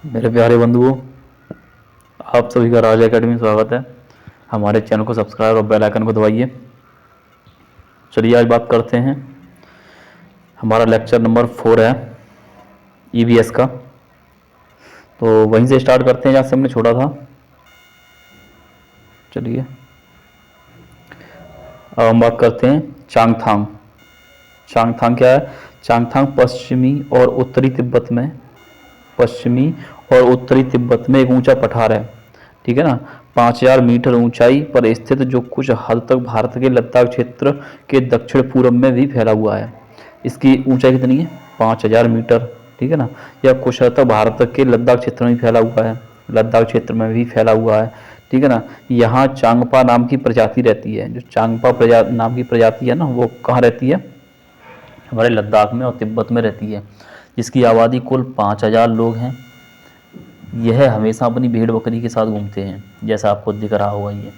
मेरे प्यारे बंधुओं, आप सभी का राज एकेडमी में स्वागत है। हमारे चैनल को सब्सक्राइब और बेल आइकन को दबाइए। चलिए आज बात करते हैं। हमारा लेक्चर नंबर 4 है ईवीएस का। तो वहीं से स्टार्ट करते हैं जहाँ से हमने छोड़ा था। चलिए अब हम बात करते हैं चांगथांग। चांगथांग क्या है? चांगथांग पश्चिमी और उत्तरी तिब्बत में एक ऊंचा पठार है। ठीक है ना। 5000 मीटर ऊंचाई पर स्थित, जो कुछ हद तक भारत के लद्दाख क्षेत्र के दक्षिण पूर्व में भी फैला हुआ है। इसकी ऊंचाई कितनी है? 5000 मीटर। ठीक है ना। यह कुछ हद तक भारत के लद्दाख क्षेत्र में फैला हुआ है, लद्दाख क्षेत्र में भी फैला हुआ है। ठीक है ना। यहाँ चांगपा नाम की प्रजाति रहती है। जो चांगपा नाम की प्रजाति है ना, वो कहाँ रहती है? हमारे लद्दाख में और तिब्बत में रहती है। जिसकी आबादी कुल 5000 लोग हैं। यह हमेशा अपनी भेड़ बकरी के साथ घूमते हैं, जैसा आपको दिख रहा होगा। ये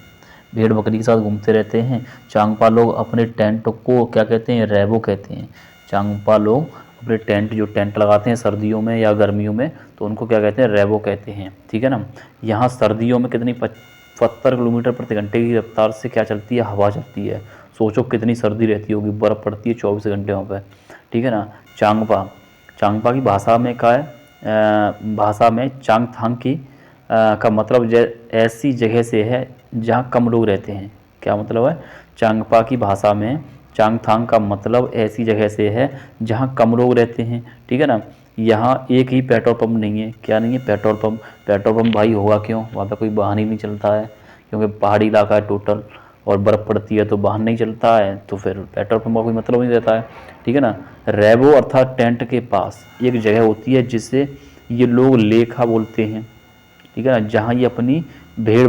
भेड़ बकरी के साथ घूमते रहते हैं। चांगपा लोग अपने टेंट को क्या कहते हैं? रैबो कहते हैं। चांगपा लोग अपने जो टेंट लगाते हैं सर्दियों में या गर्मियों में, तो उनको क्या कहते हैं? रैबो कहते हैं। ठीक है ना। यहाँ सर्दियों में कितनी 70 किलोमीटर प्रति घंटे की रफ्तार से क्या चलती है? हवा चलती है। सोचो कितनी सर्दी रहती होगी, बर्फ़ पड़ती है 24 घंटे वहाँ पर। ठीक है ना। चांगपा की भाषा में क्या है? भाषा में चांगथांग की का मतलब ऐसी जगह से है जहाँ कम लोग रहते हैं। क्या मतलब है? चांगपा की भाषा में चांगथांग का मतलब ऐसी जगह से है जहाँ कम लोग रहते हैं। ठीक है ना। यहाँ एक ही पेट्रोल पंप नहीं है। क्या नहीं है? पेट्रोल पंप भाई होगा क्यों? वहाँ पे कोई वाहन ही नहीं चलता है, क्योंकि पहाड़ी इलाका है टोटल, और बर्फ़ पड़ती है तो वाहन नहीं चलता है, तो फिर पेट्रोल पंप का कोई मतलब नहीं रहता है। ठीक है ना। रैबो अर्थात टेंट के पास एक जगह होती है जिसे ये लोग लेखा बोलते हैं। ठीक है ना। जहाँ ये अपनी भेड़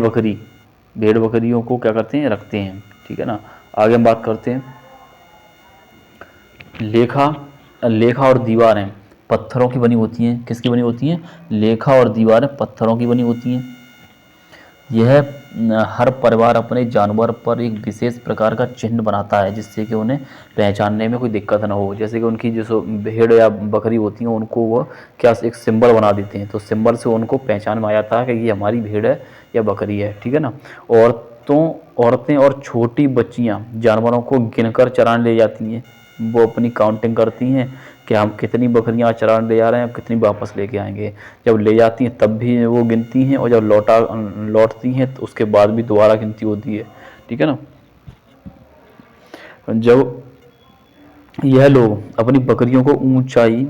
बकरियों को क्या करते हैं? रखते हैं। ठीक है ना। आगे हम बात करते हैं लेखा और दीवारें पत्थरों की बनी होती हैं। किसकी बनी होती हैं? लेखा और दीवारें पत्थरों की बनी होती हैं। यह हर परिवार अपने जानवर पर एक विशेष प्रकार का चिन्ह बनाता है, जिससे कि उन्हें पहचानने में कोई दिक्कत ना हो। जैसे कि उनकी जो भेड़ या बकरी होती हैं, उनको वो क्या एक सिंबल बना देते हैं, तो सिंबल से उनको पहचान में आ जाता है कि ये हमारी भेड़ है या बकरी है। ठीक है ना। औरतें और छोटी बच्चियां जानवरों को गिनकर चराने ले जाती हैं। वो अपनी काउंटिंग करती हैं कि हम कितनी बकरियां चराने ले जा रहे हैं, कितनी वापस लेके आएंगे। जब ले जाती हैं तब भी वो गिनती हैं, और जब लौटती हैं तो उसके बाद भी दोबारा गिनती होती है। ठीक है ना। जब यह लोग अपनी बकरियों को ऊंचाई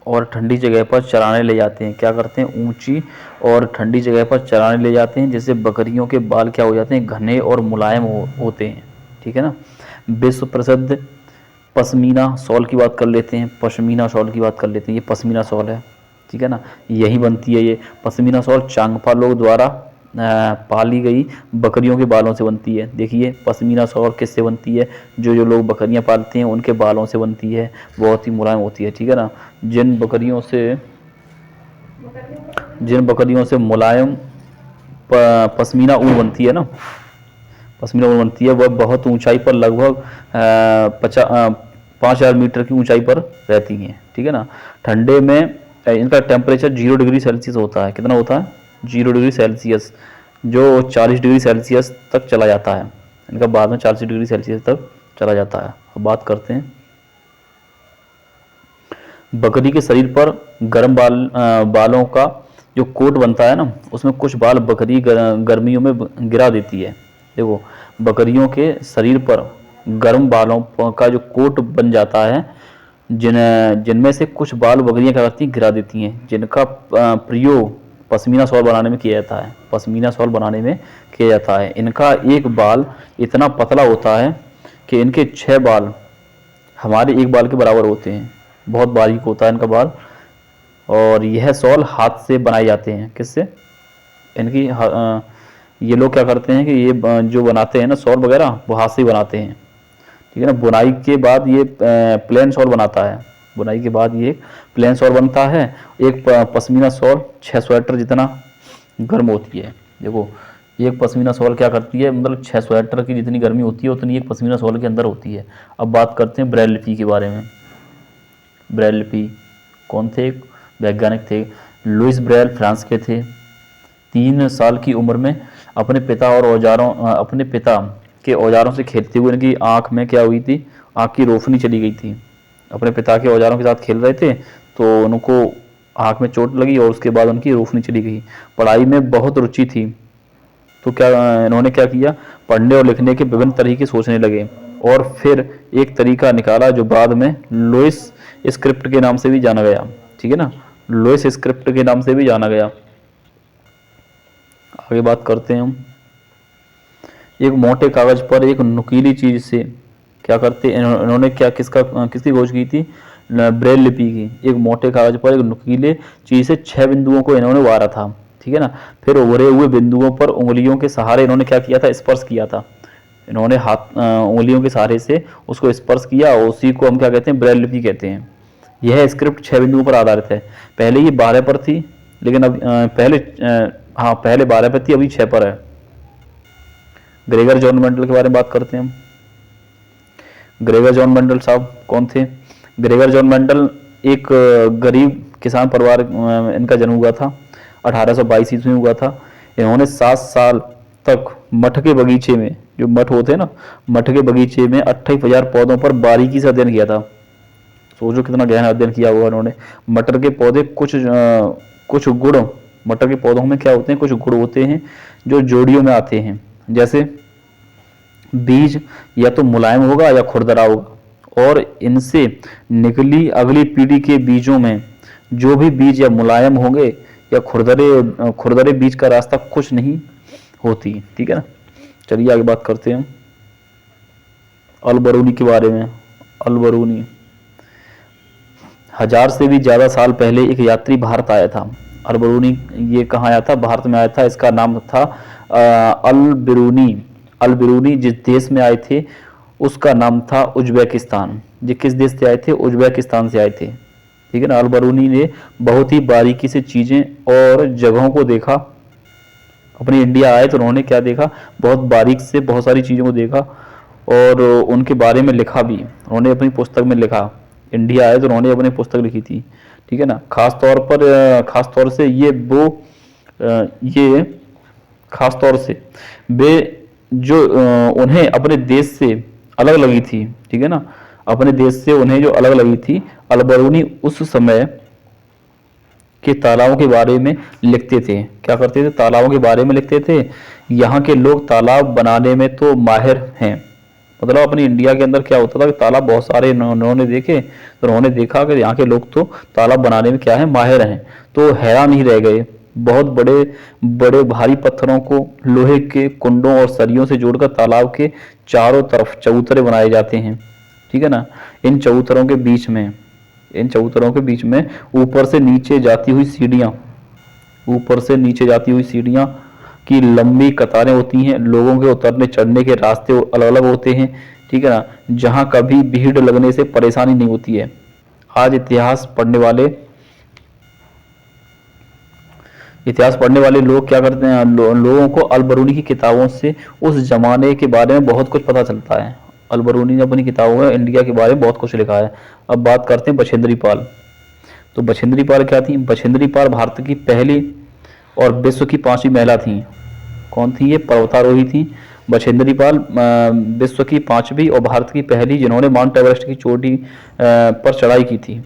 और ठंडी जगह पर चराने ले जाते हैं। क्या करते हैं? ऊंची और ठंडी जगह पर चराने ले जाते हैं, जिससे बकरियों के बाल क्या हो जाते हैं? घने और मुलायम होते हैं। ठीक है ना। विश्व प्रसिद्ध पश्मीना शॉल की बात कर लेते हैं। पश्मीना शॉल की बात कर लेते हैं। ये पश्मीना शॉल है। ठीक है ना। यही बनती है ये पश्मीना शॉल चांगपा लोग द्वारा पाली गई बकरियों के बालों से बनती है। देखिए पश्मीना शॉल किससे बनती है? जो लोग बकरियां पालते हैं उनके बालों से बनती है। बहुत ही मुलायम होती है। ठीक है ना। जिन बकरियों से मुलायम पश्मीना ऊन बनती है ना, पश्मीना ऊन बनती है, वह बहुत ऊंचाई पर लगभग 5000 मीटर की ऊंचाई पर रहती हैं। ठीक है ना। ठंडे में इनका टेम्परेचर 0 डिग्री सेल्सियस होता है। कितना होता है? 0 डिग्री सेल्सियस, जो 40 डिग्री सेल्सियस तक चला जाता है। इनका बाद में 40 डिग्री सेल्सियस तक चला जाता है। अब बात करते हैं बकरी के शरीर पर गर्म बालों का जो कोट बनता है ना, उसमें कुछ बाल बकरी गर्मियों में गिरा देती है। देखो, बकरियों के शरीर पर गर्म बालों का जो कोट बन जाता है, जिनमें से कुछ बाल बकरियां क्या करती हैं? गिरा देती हैं, जिनका प्रयोग पश्मीना शॉल बनाने में किया जाता है। पश्मीना शॉल बनाने में किया जाता है। इनका एक बाल इतना पतला होता है कि इनके 6 बाल हमारे एक बाल के बराबर होते हैं। बहुत बारीक होता है इनका बाल। और यह शॉल हाथ से बनाए जाते हैं। किससे? इनकी ये लोग क्या करते हैं कि ये जो बनाते हैं ना शॉल वगैरह, वो हाथ से ही बनाते हैं। ठीक है ना। बुनाई के बाद ये प्लेन शॉल बनाता है। बुनाई के बाद ये प्लेन शॉल बनता है। एक पश्मीना शॉल 6 स्वेटर जितना गर्म होती है। देखो, एक पश्मीना शॉल क्या करती है? मतलब 6 स्वेटर की जितनी गर्मी होती है उतनी एक पश्मीना शॉल के अंदर होती है। अब बात करते हैं ब्रैड लिपि के बारे में। ब्रैड लिपि कौन थे? वैज्ञानिक थे लुइस ब्रेल फ्रांस के थे। 3 साल की उम्र में अपने पिता के औजारों से खेलते हुए इनकी आंख में क्या हुई थी, आंख की रोशनी चली गई थी। अपने पिता के औजारों के साथ खेल रहे थे तो उनको आंख में चोट लगी और उसके बाद उनकी रोशनी चली गई। पढ़ाई में बहुत रुचि थी तो इन्होंने क्या किया, पढ़ने और लिखने के विभिन्न तरीके सोचने लगे और फिर एक तरीका निकाला जो बाद में लुइस स्क्रिप्ट के नाम से भी जाना गया। ठीक है ना, लुइस स्क्रिप्ट के नाम से भी जाना गया। आगे बात करते हैं हम। एक मोटे कागज पर एक नुकीली चीज से क्या करते, इन्होंने क्या किसकी खोज की थी, ब्रेल लिपि की। एक मोटे कागज पर एक नुकीले चीज से 6 बिंदुओं को इन्होंने उभारा था। ठीक है ना, फिर उभरे हुए बिंदुओं पर उंगलियों के सहारे इन्होंने क्या किया था, स्पर्श किया था। इन्होंने हाथ उंगलियों के सहारे से उसको स्पर्श किया और उसी को हम क्या कहते हैं, ब्रेल लिपि कहते हैं। यह स्क्रिप्ट 6 बिंदुओं पर आधारित है। पहले ये 12 पर थी, लेकिन अब पहले 12 पर थी, अभी 6 पर है। ग्रेगर जॉन मेंडल के बारे में बात करते हैं हम। ग्रेगर जॉन मेंडल साहब कौन थे? ग्रेगर जॉन मेंडल एक गरीब किसान परिवार इनका जन्म हुआ था। 1822 ईस्वी में हुआ था। इन्होंने 7 साल तक मठ के बगीचे में, जो मठ होते हैं ना, मठ के बगीचे में 28,000 पौधों पर बारीकी से अध्ययन किया था। सोचो कितना गहन अध्ययन किया हुआ इन्होंने। मटर के पौधे कुछ गुण, मटर के पौधों में क्या होते हैं, कुछ गुण होते हैं जो जोड़ियों में आते हैं। जैसे बीज या तो मुलायम होगा या खुरदरा होगा, और इनसे निकली अगली पीढ़ी के बीजों में जो भी बीज या मुलायम होंगे या खुरदरे बीज का रास्ता कुछ नहीं होती। ठीक है ना, चलिए आगे बात करते हैं अल-बरूनी के बारे में। अल-बरूनी 1000 से भी ज्यादा साल पहले एक यात्री भारत आया था। अल-बरूनी ये कहाँ आया था, भारत में आया था। इसका नाम था अल-बिरूनी। अल-बिरूनी जिस देश में आए थे उसका नाम था उज्बेकिस्तान। ये किस देश से आए थे, उज्बेकिस्तान से आए थे। ठीक है ना, अल-बरूनी ने बहुत ही बारीकी से चीजें और जगहों को देखा। अपने इंडिया आए तो उन्होंने क्या देखा, बहुत बारीक से बहुत सारी चीजों को देखा और उनके बारे में लिखा भी। उन्होंने अपनी पुस्तक में लिखा। इंडिया आए तो उन्होंने अपनी पुस्तक लिखी थी। ठीक है ना, खास तौर से खास तौर से वे जो उन्हें अपने देश से अलग लगी थी। ठीक है ना, अपने देश से उन्हें जो अलग लगी थी, अल-बरूनी उस समय के तालाबों के बारे में लिखते थे। क्या करते थे, तालाबों के बारे में लिखते थे। यहाँ के लोग तालाब बनाने में तो माहिर हैं। मतलब अपनी इंडिया के अंदर क्या होता था कि तालाब बहुत सारे उन्होंने देखे, तो उन्होंने देखा कि यहाँ के लोग तो तालाब बनाने में क्या है, माहिर हैं। तो हैरान ही रह गए। बहुत बड़े बड़े भारी पत्थरों को लोहे के कुंडों और सरियों से जोड़कर तालाब के चारों तरफ चबूतरे बनाए जाते हैं। ठीक है ना, इन चबूतरों के बीच में ऊपर से नीचे जाती हुई सीढ़ियां की लंबी कतारें होती हैं। लोगों के उतरने चढ़ने के रास्ते अलग अलग होते हैं। ठीक है ना, जहां कभी भीड़ लगने से परेशानी नहीं होती है। आज इतिहास पढ़ने वाले लोग क्या करते हैं, लोगों को अल-बरूनी की किताबों से उस जमाने के बारे में बहुत कुछ पता चलता है। अल-बरूनी ने अपनी किताबों में इंडिया के बारे में बहुत कुछ लिखा है। अब बात करते हैं बछेंद्री पाल। तो बछेंद्री पाल क्या थी? बछेंद्री पाल भारत की पहली और विश्व की 5वीं महिला थी। कौन थी ये? पर्वतारोही थी। बछेंद्री पाल विश्व की 5वीं और भारत की पहली जिन्होंने माउंट एवरेस्ट की चोटी पर चढ़ाई की थी।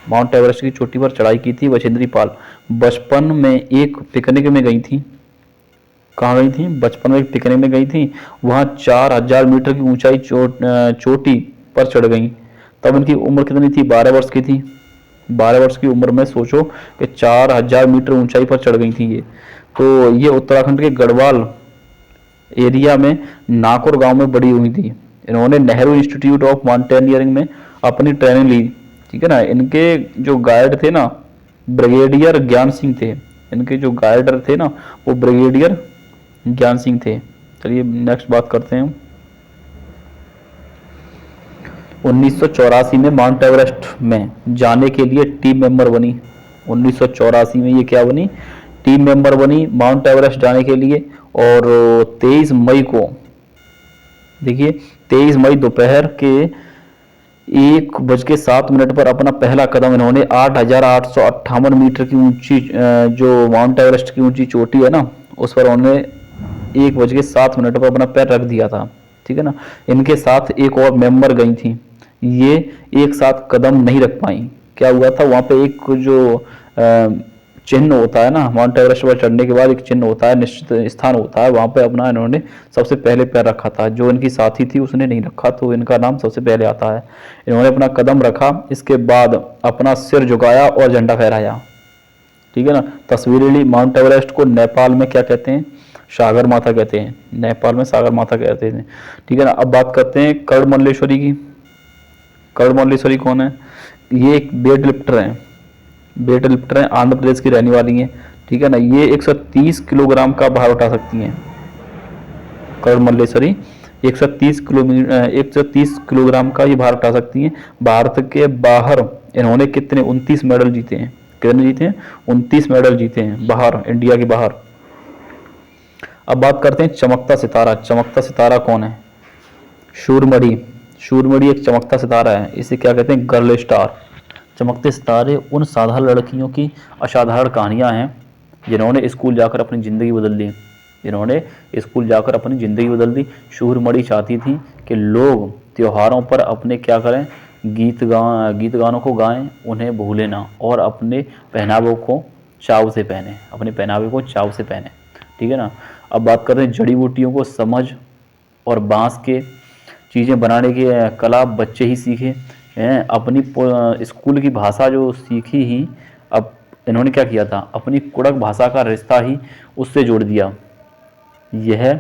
माउंट एवरेस्ट की चोटी पर चढ़ाई की थी बछेंद्री पाल। बचपन में एक पिकनिक में गई थी। कहाँ गई थी? बचपन में एक पिकनिक में गई थी। वहाँ 4000 मीटर की ऊंचाई चोटी पर चढ़ गई। तब इनकी उम्र कितनी थी? 12 वर्ष की थी। 12 वर्ष की उम्र में सोचो कि 4000 मीटर ऊंचाई पर चढ़ गई थी ये। तो ये उत्तराखंड के गढ़वाल एरिया में नाकुर गांव में बड़ी हुई थी। इन्होंने नेहरू इंस्टीट्यूट ऑफ माउंटेनियरिंग में अपनी ट्रेनिंग ली। ठीक है ना, इनके जो गाइड थे ना, ब्रिगेडियर ज्ञान सिंह थे। इनके जो गाइडर थे ना, वो ब्रिगेडियर ज्ञान सिंह थे। चलिए नेक्स्ट बात करते हैं। 1984 में माउंट एवरेस्ट में जाने के लिए टीम मेंबर बनी। 1984 में ये क्या बनी? टीम मेंबर बनी माउंट एवरेस्ट जाने के लिए। और 23 मई को, देखिए 23 मई दोपहर के 1:07 पर अपना पहला कदम इन्होंने 8,858 मीटर की ऊंची जो माउंट एवरेस्ट की ऊंची चोटी है ना, उस पर उन्होंने 1:07 पर अपना पैर रख दिया था। ठीक है ना। इनके साथ एक और मेंबर गई थी, ये एक साथ कदम नहीं रख पाई। क्या हुआ था वहां पे, एक जो चिन्ह होता है ना, माउंट एवरेस्ट पर चढ़ने के बाद एक चिन्ह होता है, निश्चित स्थान होता है, वहां पे अपना इन्होंने सबसे पहले पैर रखा था। जो इनकी साथी थी उसने नहीं रखा, तो इनका नाम सबसे पहले आता है। इन्होंने अपना कदम रखा, इसके बाद अपना सिर झुकाया और झंडा फहराया। ठीक है ना। तस्वीरें ली। माउंट एवरेस्ट को नेपाल में क्या कहते हैं? सागर माता कहते हैं। नेपाल में सागर माता कहते हैं। ठीक है ना। अब बात करते हैं कर्णमल्लेश्वरी की। कर्णमल्लेश्वरी कौन है? ये एक वेट लिफ्टर है। वेट लिफ्टर है, आंध्र प्रदेश की रहने वाली है। ठीक है ना। ये 130 किलोग्राम का भार उठा सकती हैं। कर्णमल्लेश्वरी 130 किलोग्राम का ये भार उठा सकती हैं। भारत के बाहर इन्होंने कितने 29 मेडल जीते हैं। कितने जीते हैं? 29 मेडल जीते हैं बाहर, इंडिया के बाहर। अब बात करते हैं चमकता सितारा। चमकता सितारा कौन है? शूरमणि। शूरमणि एक चमकता सितारा है, इसे क्या कहते हैं? Girl star. चमकते सितारे उन साधारण लड़कियों की असाधारण कहानियां हैं जिन्होंने स्कूल जाकर अपनी ज़िंदगी बदल दी। जिन्होंने स्कूल जाकर अपनी ज़िंदगी बदल दी। शूरमणि चाहती थी कि लोग त्योहारों पर अपने क्या करें? गीत गानों को गाएं, उन्हें भूलें ना, और अपने पहनावों को चाव से पहने। अपने पहनावे को चाव से पहने। ठीक है ना। अब बात करते हैं जड़ी बूटियों को समझ और बांस के चीज़ें बनाने की कला बच्चे ही सीखे हैं। अपनी स्कूल की भाषा जो सीखी ही, अब इन्होंने क्या किया था? अपनी कुड़क भाषा का रिश्ता ही उससे जोड़ दिया। यह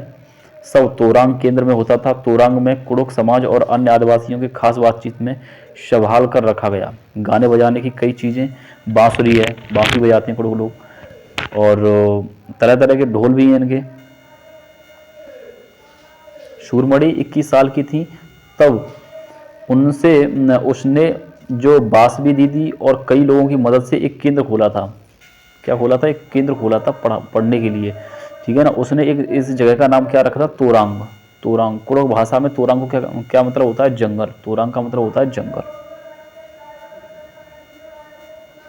सब तोरांग केंद्र में होता था। तोरांग में कुड़ुक समाज और अन्य आदिवासियों की खास बातचीत में संभाल कर रखा गया। गाने बजाने की कई चीज़ें, बांसुरी है, बांसुरी बजाते हैं कुड़ुक लोग, और तरह तरह के ढोल भी हैं इनके। शूरमणि 21 साल की थी तब उसने जो बांसुरी दीदी और कई लोगों की मदद से एक केंद्र खोला था। क्या खोला था? एक केंद्र खोला था पढ़ने के लिए। ठीक है ना। उसने एक इस जगह का नाम क्या रखा था? तोरांग। तोरांग कुड़ुक भाषा में तोरांग को क्या मतलब होता है? जंगल। तोरांग का मतलब होता है जंगल।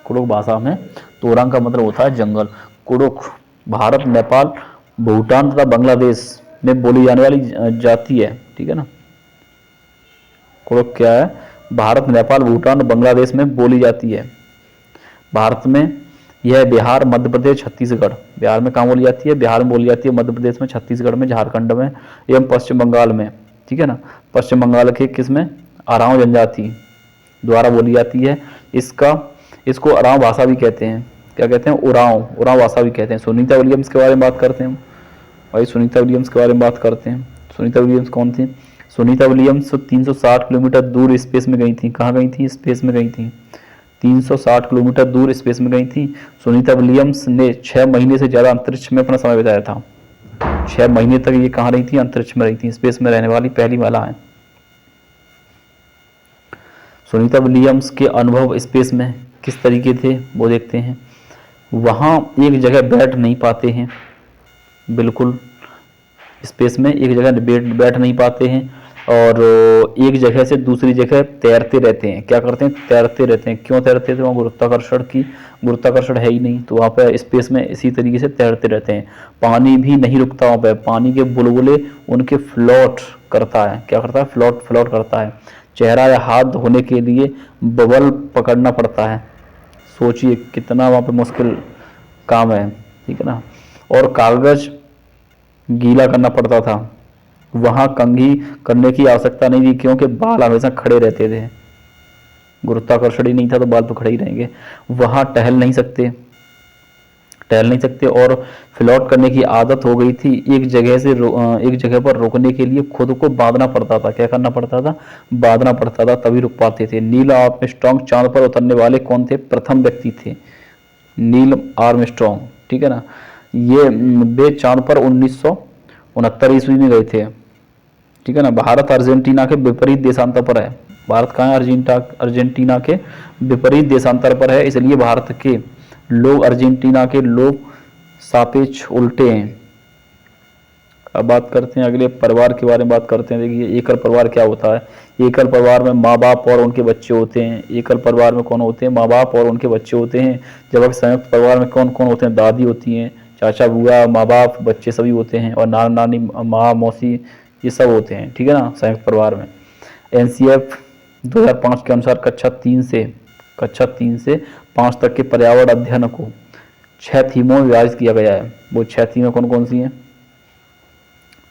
कुड़ुक भाषा में तोरांग का मतलब होता है जंगल। कुड़ुक भारत, नेपाल, भूटान तथा बांग्लादेश में बोली जाने वाली जाति है। ठीक है ना। कुड़ुक क्या है? भारत, नेपाल, भूटान और बांग्लादेश में बोली जाती है। भारत में यह बिहार, मध्य प्रदेश, छत्तीसगढ़। बिहार में कहाँ बोली जाती है? बिहार में बोली जाती है, मध्य प्रदेश में, छत्तीसगढ़ में, झारखंड में एवं पश्चिम बंगाल में। ठीक है ना। पश्चिम बंगाल के किसमें? अराव जनजाति द्वारा बोली जाती है। इसको अराव भाषा भी कहते हैं। क्या कहते हैं? उरांव भाषा भी कहते हैं। सुनीता विलियम्स के बारे में बात करते हैं भाई। सुनीता विलियम्स के बारे में बात करते हैं। सुनीता विलियम्स कौन थी? सुनीता विलियम्स 360 किलोमीटर दूर स्पेस में गई थी। कहाँ गई थी? स्पेस में गई थी। 360 किलोमीटर दूर स्पेस में गई थी। सुनीता विलियम्स ने 6 महीने से ज़्यादा अंतरिक्ष में अपना समय बिताया था। 6 महीने तक ये कहाँ रही थी? अंतरिक्ष में रही थी। स्पेस में रहने वाली पहली महिला है। सुनीता विलियम्स के अनुभव स्पेस में किस तरीके थे वो देखते हैं। वहाँ एक जगह बैठ नहीं पाते हैं, बिल्कुल स्पेस में एक जगह बैठ नहीं पाते हैं, और एक जगह से दूसरी जगह तैरते रहते हैं। क्या करते हैं? तैरते रहते हैं। क्यों तैरते थे? वहाँ गुरुत्वाकर्षण है ही नहीं, तो वहाँ पर स्पेस में इसी तरीके से तैरते रहते हैं। पानी भी नहीं रुकता वहाँ पर, पानी के बुलबुले उनके फ्लोट करता है। क्या करता है? फ्लोट करता है। चेहरा या हाथ धोने के लिए बबल पकड़ना पड़ता है। सोचिए कितना वहाँ पे मुश्किल काम है। ठीक है ना। और कागज गीला करना पड़ता था। वहाँ कंघी करने की आवश्यकता नहीं थी, क्योंकि बाल हमेशा खड़े रहते थे। गुरुत्वाकर्षण ही नहीं था तो बाल तो खड़े ही रहेंगे। वहाँ टहल नहीं सकते, और फ्लोट करने की आदत हो गई थी। एक जगह पर रुकने के लिए खुद को बांधना पड़ता था। क्या करना पड़ता था? बांधना पड़ता था, तभी रुक पाते थे। नील आर्मस्ट्रांग चांद पर उतरने वाले कौन थे? प्रथम व्यक्ति थे नील आर्मस्ट्रांग। ठीक है ना। वे चांद पर 1969 ईस्वी में गए थे। ठीक है ना। भारत अर्जेंटीना के विपरीत देशांतर पर है। भारत कहाँ है? अर्जेंटीना के विपरीत देशांतर पर है, इसलिए भारत के लोग अर्जेंटीना के लोग सापेक्ष उल्टे हैं। अब बात करते हैं अगले परिवार के बारे में बात करते हैं। देखिए एकल परिवार क्या होता है? एकल परिवार में माँ बाप और उनके बच्चे होते हैं। एकल परिवार में कौन होते हैं? माँ बाप और उनके बच्चे होते हैं। जबकि संयुक्त परिवार में कौन कौन होते हैं? दादी होती हैं, चाचा बुआ, माँ बाप, बच्चे सभी होते हैं, और नाना नानी, माँ मौसी, ये सब होते हैं। ठीक है ना, संयुक्त परिवार में। एनसीएफ 2005 के अनुसार कक्षा 3 से 5 तक के पर्यावरण अध्ययन को 6 थीमों में विभाजित किया गया है। वो 6 थीमें कौन कौन सी हैं?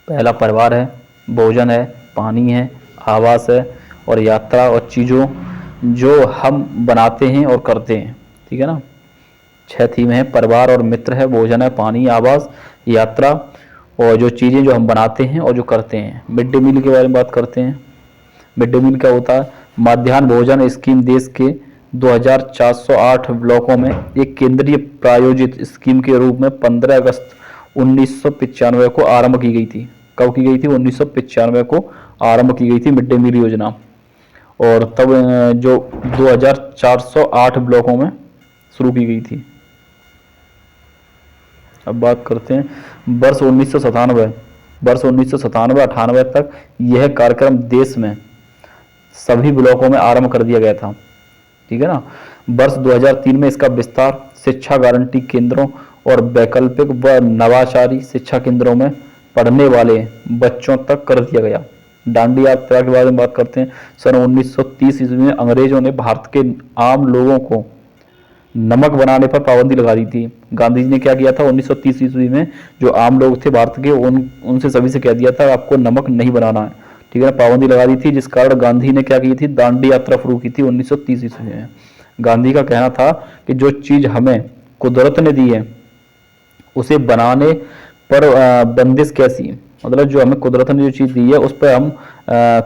पहला परिवार है, भोजन है, पानी है, आवास है, और यात्रा और चीज़ों जो हम बनाते हैं और करते हैं। ठीक है ना, 6 थीम है, परिवार और मित्र है, भोजन है, पानी, आवास, यात्रा, और जो चीज़ें जो हम बनाते हैं और जो करते हैं। मिड डे मील के बारे में बात करते हैं। मिड डे मील क्या होता है? मध्याह्न भोजन स्कीम देश के 2408 ब्लॉकों में एक केंद्रीय प्रायोजित स्कीम के रूप में 15 अगस्त 1995 को आरंभ की गई थी। कब की गई थी? 1995 को आरंभ की गई थी मिड डे मील योजना, और तब जो 2408 ब्लॉकों में शुरू की गई थी। अब बात करते हैं वर्ष 1997 तक यह कार्यक्रम देश में सभी ब्लॉकों में आरंभ कर दिया गया था। ठीक है ना, वर्ष 2003 में इसका विस्तार शिक्षा गारंटी केंद्रों और वैकल्पिक व नवाचारी शिक्षा केंद्रों में पढ़ने वाले बच्चों तक कर दिया गया। दांडी यात्रा के बारे में बात करते हैं। सन 1930 ईस्वी में अंग्रेजों ने भारत के आम लोगों को नमक बनाने पर पाबंदी लगा दी थी। गांधी जी ने क्या किया था? 1930 ईस्वी में जो आम लोग थे भारत के, उनसे सभी से कह दिया था आपको नमक नहीं बनाना है। ठीक है ना, पाबंदी लगा दी थी, जिस कारण गांधी ने क्या की थी? दांडी यात्रा शुरू की थी 1930 ईस्वी में। गांधी का कहना था कि जो चीज हमें कुदरत ने दी है उसे बनाने पर बंदिश कैसी, मतलब जो हमें कुदरत ने जो चीज़ दी है उस पर हम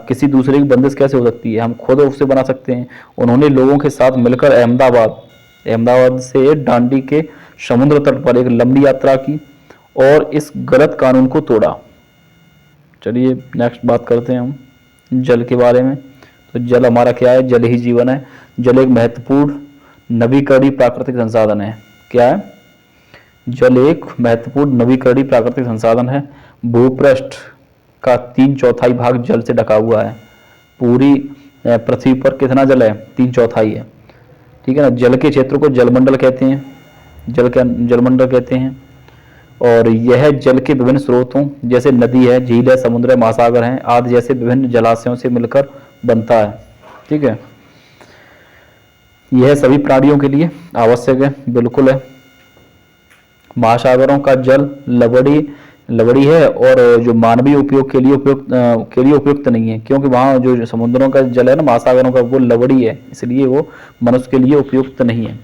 किसी दूसरे की बंदिश कैसे हो सकती है? हम खुद उससे बना सकते हैं। उन्होंने लोगों के साथ मिलकर अहमदाबाद से दांडी के समुद्र तट पर एक लंबी यात्रा की और इस गलत कानून को तोड़ा। चलिए नेक्स्ट बात करते हैं हम जल के बारे में। तो जल हमारा क्या है? जल ही जीवन है। जल एक महत्वपूर्ण नवीकरणीय प्राकृतिक संसाधन है। क्या है? जल एक महत्वपूर्ण नवीकरणीय प्राकृतिक संसाधन है। भूपृष्ठ का 3/4 भाग जल से ढका हुआ है। पूरी पृथ्वी पर कितना जल है? 3/4 है। ठीक है ना, जल के क्षेत्र को जलमंडल कहते हैं। जलमंडल कहते हैं। और यह जल के विभिन्न स्रोतों जैसे नदी है, झील है, समुद्र है, महासागर हैं आदि जैसे विभिन्न जलाशयों से मिलकर बनता है। ठीक है, यह सभी प्राणियों के लिए आवश्यक है, बिल्कुल है। महासागरों का जल लवड़ी है और जो मानवीय उपयोग के लिए उपयुक्त नहीं है, क्योंकि वहाँ जो समुद्रों का जल है ना, महासागरों का, वो लवड़ी है, इसलिए वो मनुष्य के लिए उपयुक्त नहीं है।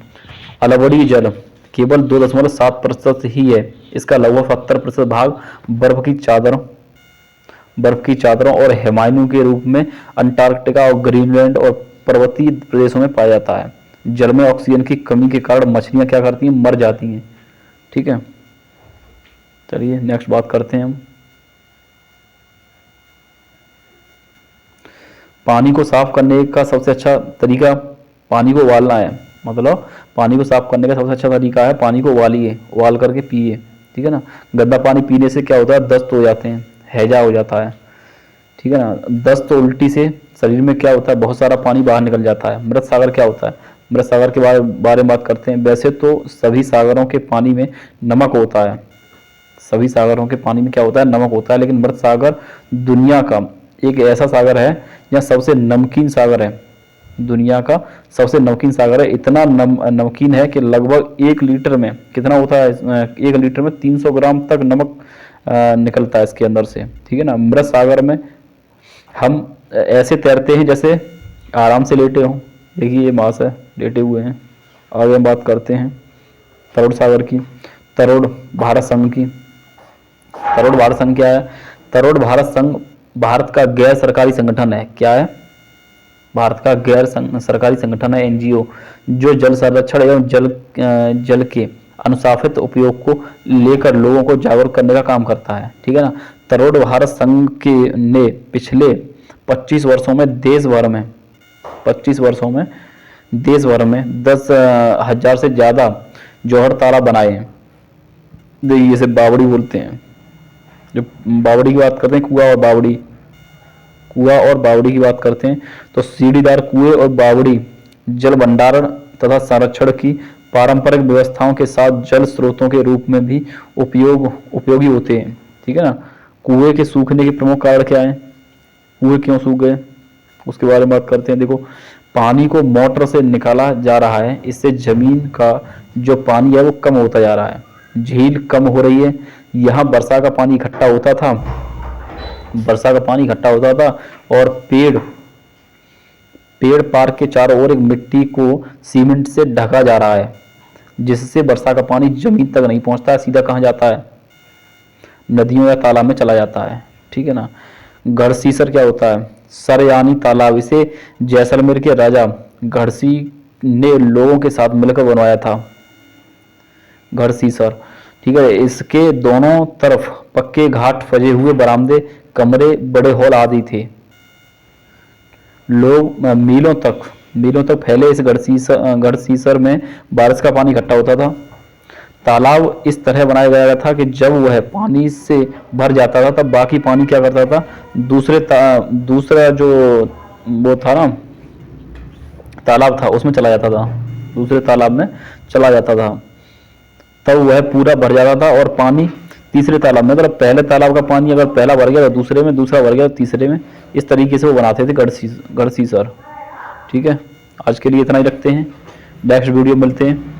अलवड़ी जल केवल 2.7% ही है। इसका लगभग 70% भाग बर्फ की चादरों और हिमालयों के रूप में अंटार्कटिका और ग्रीनलैंड और पर्वतीय प्रदेशों में पाया जाता है। जल में ऑक्सीजन की कमी के कारण मछलियां क्या करती हैं? मर जाती हैं। ठीक है, चलिए नेक्स्ट बात करते हैं हम। पानी को साफ करने का सबसे अच्छा तरीका पानी को उबालना है। मतलब पानी को साफ करने का सबसे अच्छा तरीका है पानी को उबाल करके पिए। ठीक है ना, गंदा पानी पीने से क्या होता है? दस्त हो जाते हैं, हैजा हो जाता है। ठीक है ना, दस्त तो उल्टी से शरीर में क्या होता है? बहुत सारा पानी बाहर निकल जाता है। मृत सागर क्या होता है? मृत सागर के बारे में बात करते हैं। वैसे तो सभी सागरों के पानी में नमक होता है। सभी सागरों के पानी में क्या होता है? नमक होता है। लेकिन मृत सागर दुनिया का एक ऐसा सागर है जहाँ सबसे नमकीन सागर है। दुनिया का सबसे नमकीन सागर है। इतना नमकीन है कि लगभग 1 लीटर में कितना होता है? 1 लीटर में 300 ग्राम तक नमक निकलता है इसके अंदर से। ठीक है ना, मृत सागर में हम ऐसे तैरते हैं जैसे आराम से लेटे हों। देखिए ये मास है, लेटे हुए हैं। आगे हम बात करते हैं तरोड़ सागर की। तरोड़ भारत संघ की। तरोड़ भारत संघ क्या है? तरोड़ भारत संघ भारत का गैर सरकारी संगठन है। क्या है? भारत का गैर सरकारी संगठन है, एनजीओ, जो जल संरक्षण एवं जल के अनुशासित उपयोग को लेकर लोगों को जागरूक करने का काम करता है। ठीक है ना, तरोड़ भारत संघ के ने पिछले 25 वर्षों में देश भर में 10,000 से ज्यादा जौहर तालाब बनाए हैं। इसे बावड़ी बोलते हैं। जो बावड़ी की बात करते हैं, कुआं और बावड़ी। कुआं और बावड़ी की बात करते हैं तो सीढ़ीदार कुएं और बावड़ी जल भंडारण तथा संरक्षण की पारंपरिक व्यवस्थाओं के साथ जल स्रोतों के रूप में भी उपयोगी होते हैं। ठीक है ना। कुएं के सूखने के प्रमुख कारण क्या है, कुएं क्यों सूख गए, उसके बारे में बात करते हैं। देखो, पानी को मोटर से निकाला जा रहा है, इससे जमीन का जो पानी है वो कम होता जा रहा है, झील कम हो रही है। यहाँ वर्षा का पानी इकट्ठा होता था, और पेड़ पार्क के चारों ओर एक मिट्टी को सीमेंट से ढका जा रहा है, जिससे वर्षा का पानी जमीन तक नहीं पहुंचता है, सीधा कहाँ जाता है, नदियों या तालाब में चला जाता है। ठीक है ना। गढ़सीसर क्या होता है, सरयानी तालाब, इसे जैसलमेर के राजा गढ़सी ने लोगों के साथ मिलकर बनवाया था, गढ़सीसर। ठीक है। इसके दोनों तरफ पक्के घाट, सजे हुए बरामदे, कमरे, बड़े हॉल आदि थे। लोग मीलों तक फैले इस गढ़सीसर में बारिश का पानी इकट्ठा होता था। तालाब इस तरह बनाया गया था कि जब वह पानी से भर जाता था तब बाकी पानी क्या करता था, दूसरा जो वो था ना तालाब था उसमें चला जाता था, दूसरे तालाब में चला जाता था, तब वह पूरा भर जाता था और पानी तीसरे तालाब में, मतलब पहले तालाब का पानी अगर पहला भर गया तो दूसरे में, दूसरा भर गया तो तीसरे में, इस तरीके से वो बनाते थे गढ़सीसर। ठीक है। आज के लिए इतना ही रखते हैं, नेक्स्ट वीडियो मिलते हैं।